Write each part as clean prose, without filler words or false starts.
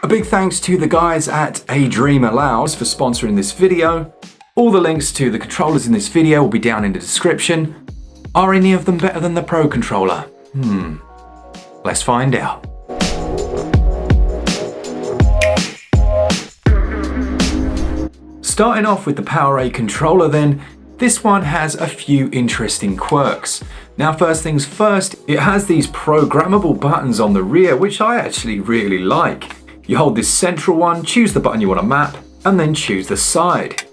A big thanks to the guys at DreamAllowed for sponsoring this video. All the links to the controllers in this video will be down in the description. Are any of them better than the Pro controller? Let's find out. Starting off with the Powerade controller then, this one has a few interesting quirks. Now first things first, it has these programmable buttons on the rear, which I actually really like. You hold this central one, choose the button you want to map, and then choose the side.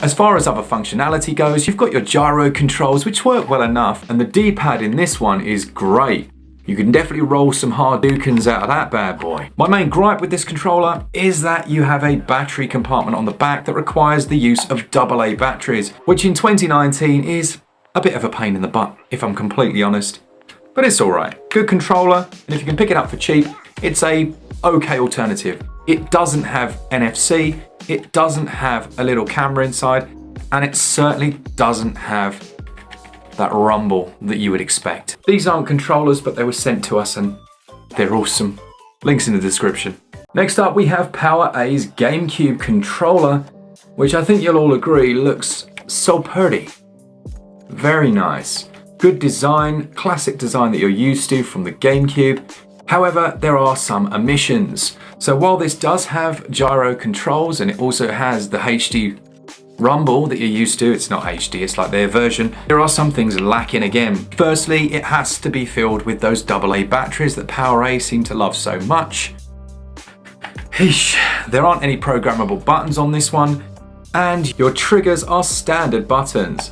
As far as other functionality goes, you've got your gyro controls, which work well enough, and the D-pad in this one is great. You can definitely roll some Hadoukens out of that bad boy. My main gripe with this controller is that you have a battery compartment on the back that requires the use of AA batteries, which in 2019 is a bit of a pain in the butt, if I'm completely honest. But it's alright. Good controller, and if you can pick it up for cheap, it's a okay alternative. It doesn't have NFC, it doesn't have a little camera inside, and it certainly doesn't have that rumble that you would expect. These aren't controllers, but they were sent to us and they're awesome. Links in the description. Next up we have Powerade's GameCube controller, which I think you'll all agree looks so pretty. Very nice. Good design, classic design that you're used to from the GameCube. However, there are some omissions. So while this does have gyro controls and it also has the HD rumble that you're used to, it's not HD, it's like their version, there are some things lacking again. Firstly, it has to be filled with those AA batteries that Powerade seem to love so much. There aren't any programmable buttons on this one, and your triggers are standard buttons.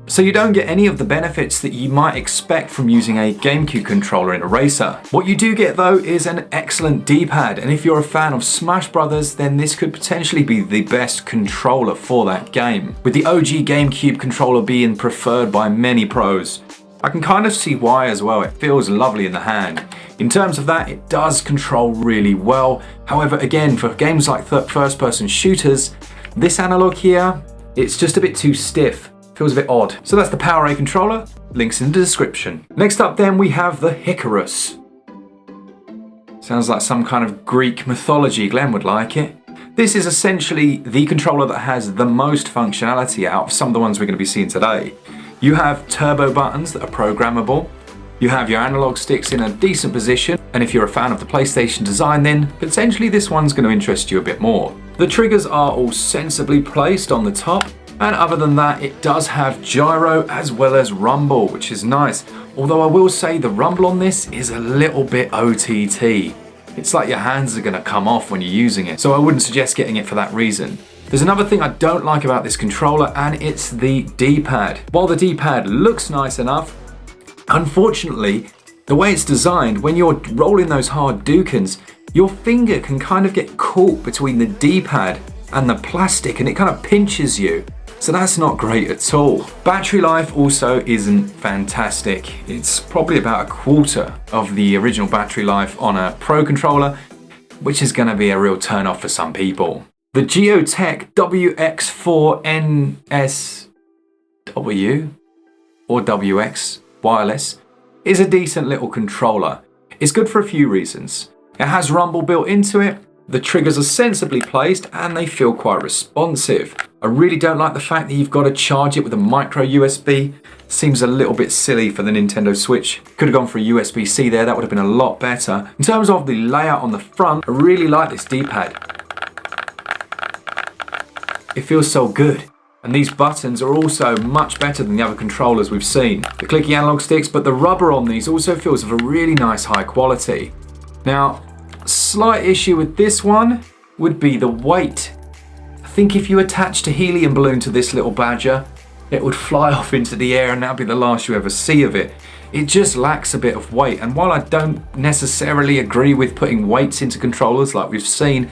So you don't get any of the benefits that you might expect from using a GameCube controller in a racer. What you do get though is an excellent D-pad, and if you're a fan of Smash Brothers, then this could potentially be the best controller for that game, with the OG GameCube controller being preferred by many pros. I can kind of see why as well, it feels lovely in the hand. In terms of that, it does control really well. However, again, for games like first-person shooters, this analog here, it's just a bit too stiff. Feels a bit odd. So that's the Powerade controller, links in the description. Next up then we have the Hicker ASST. Sounds like some kind of Greek mythology, Glenn would like it. This is essentially the controller that has the most functionality out of some of the ones we're going to be seeing today. You have turbo buttons that are programmable, you have your analog sticks in a decent position, and if you're a fan of the PlayStation design then potentially this one's going to interest you a bit more. The triggers are all sensibly placed on the top, and other than that, it does have gyro as well as rumble, which is nice. Although I will say the rumble on this is a little bit OTT. It's like your hands are gonna come off when you're using it, so I wouldn't suggest getting it for that reason. There's another thing I don't like about this controller, and it's the D-pad. While the D-pad looks nice enough, unfortunately, the way it's designed, when you're rolling those Hadoukens, your finger can kind of get caught between the D-pad and the plastic, and it kind of pinches you. So that's not great at all. Battery life also isn't fantastic. It's probably about a quarter of the original battery life on a Pro controller, which is gonna be a real turn off for some people. The Geotech WX4 NSW or WX wireless is a decent little controller. It's good for a few reasons. It has rumble built into it, the triggers are sensibly placed, and they feel quite responsive. I really don't like the fact that you've got to charge it with a micro USB. Seems a little bit silly for the Nintendo Switch. Could have gone for a USB-C there, that would have been a lot better. In terms of the layout on the front, I really like this D-pad. It feels so good. And these buttons are also much better than the other controllers we've seen. The clicky analog sticks, but the rubber on these also feels of a really nice high quality. Now, slight issue with this one would be the weight. I think if you attached a helium balloon to this little badger, it would fly off into the air and that'd be the last you ever see of it. It just lacks a bit of weight, and while I don't necessarily agree with putting weights into controllers like we've seen,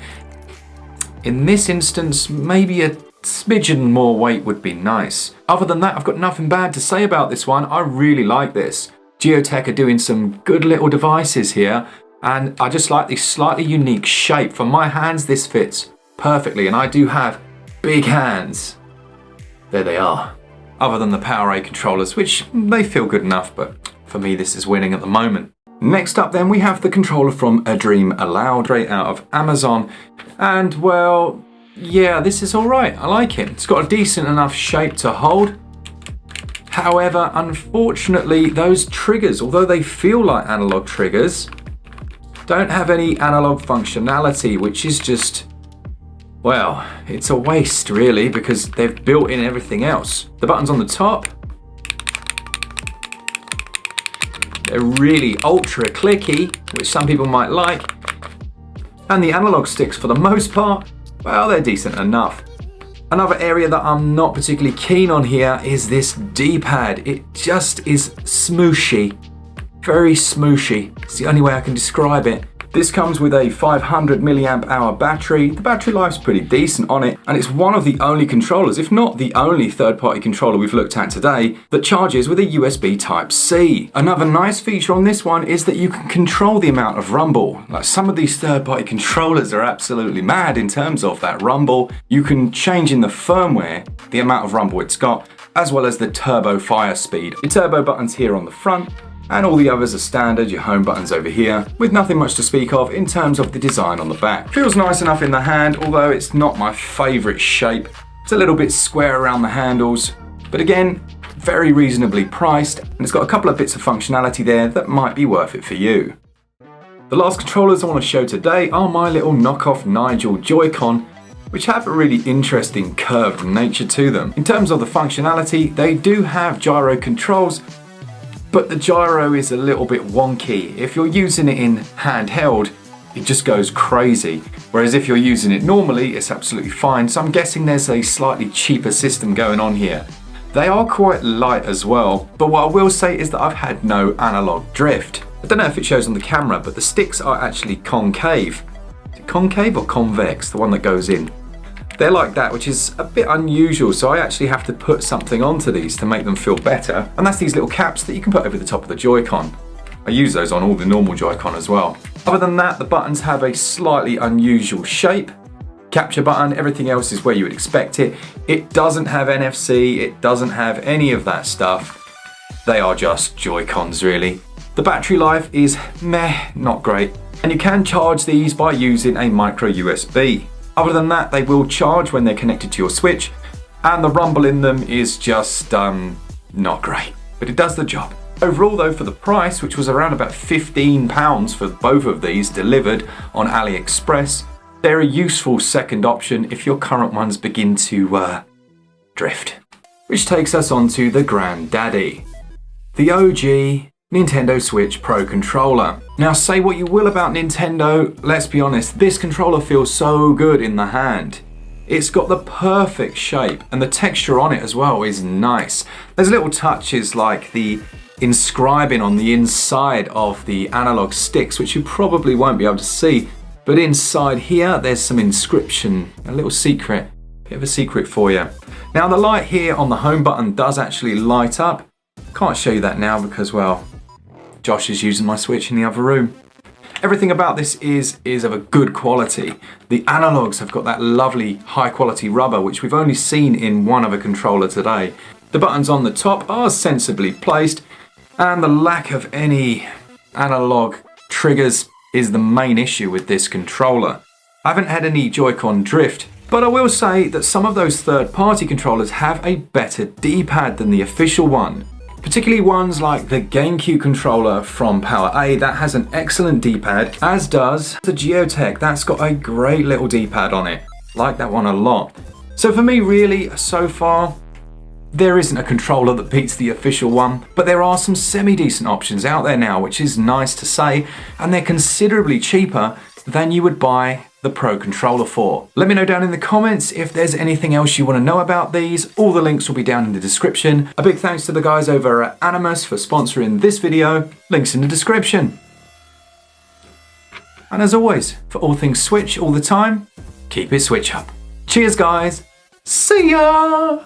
in this instance maybe a smidgen more weight would be nice. Other than that, I've got nothing bad to say about this one. I really like this. Geotech are doing some good little devices here, and I just like this slightly unique shape. For my hands, this fits perfectly, and I do have big hands. There they are. Other than the Powerade controllers, which they feel good enough, but for me this is winning at the moment. Next up then we have the controller from a DreamAllowed Rate out of Amazon, and well, yeah, this is alright, I like it. It's got a decent enough shape to hold. However, unfortunately, those triggers, although they feel like analog triggers, don't have any analog functionality, which is just, well, it's a waste really, because they've built in everything else. The buttons on the top, they're really ultra clicky, which some people might like. And the analog sticks, for the most part, well, they're decent enough. Another area that I'm not particularly keen on here is this D-pad. It just is smooshy, very smooshy. It's the only way I can describe it. This comes with a 500 milliamp hour battery. The battery life's pretty decent on it, and it's one of the only controllers, if not the only third-party controller we've looked at today, that charges with a USB Type-C. Another nice feature on this one is that you can control the amount of rumble. Like, some of these third-party controllers are absolutely mad in terms of that rumble. You can change in the firmware the amount of rumble it's got, as well as the turbo fire speed. Your turbo button's here on the front, and all the others are standard, your home button's over here, with nothing much to speak of in terms of the design on the back. Feels nice enough in the hand, although it's not my favourite shape. It's a little bit square around the handles, but again, very reasonably priced, and it's got a couple of bits of functionality there that might be worth it for you. The last controllers I want to show today are my little knockoff Nigel JoyCon, which have a really interesting curved nature to them. In terms of the functionality, they do have gyro controls, but the gyro is a little bit wonky. If you're using it in handheld, it just goes crazy. Whereas if you're using it normally, it's absolutely fine. So I'm guessing there's a slightly cheaper system going on here. They are quite light as well, but what I will say is that I've had no analog drift. I don't know if it shows on the camera, but the sticks are actually concave. Is it concave or convex, the one that goes in? They're like that, which is a bit unusual, so I actually have to put something onto these to make them feel better. And that's these little caps that you can put over the top of the Joy-Con. I use those on all the normal Joy-Con as well. Other than that, the buttons have a slightly unusual shape. Capture button, everything else is where you would expect it. It doesn't have NFC, it doesn't have any of that stuff. They are just Joy-Cons really. The battery life is meh, not great. And you can charge these by using a micro USB. Other than that, they will charge when they're connected to your Switch, and the rumble in them is just not great, but it does the job. Overall though, for the price, which was around about £15 for both of these delivered on AliExpress, they're a useful second option if your current ones begin to drift. Which takes us on to the granddaddy, the OG Nintendo Switch Pro Controller. Now, say what you will about Nintendo, let's be honest, this controller feels so good in the hand. It's got the perfect shape, and the texture on it as well is nice. There's little touches like the inscribing on the inside of the analog sticks, which you probably won't be able to see, but inside here there's some inscription, a little secret, bit of a secret for you. Now, the light here on the home button does actually light up. Can't show you that now because, well, Josh is using my Switch in the other room. Everything about this is of a good quality. The analogs have got that lovely high quality rubber, which we've only seen in one other controller today. The buttons on the top are sensibly placed, and the lack of any analog triggers is the main issue with this controller. I haven't had any Joy-Con drift, but I will say that some of those third-party controllers have a better D-pad than the official one. Particularly ones like the GameCube controller from Powerade, that has an excellent D-pad, as does the Geotech. That's got a great little D-pad on it. Like that one a lot. So for me, really, so far, there isn't a controller that beats the official one, but there are some semi-decent options out there now, which is nice to say, and they're considerably cheaper than you would buy the Pro Controller for. Let me know down in the comments if there's anything else you want to know about these. All the links will be down in the description. A big thanks to the guys over at Animus for sponsoring this video. Links in the description. And as always, for all things Switch all the time, keep it Switch up. Cheers guys, see ya!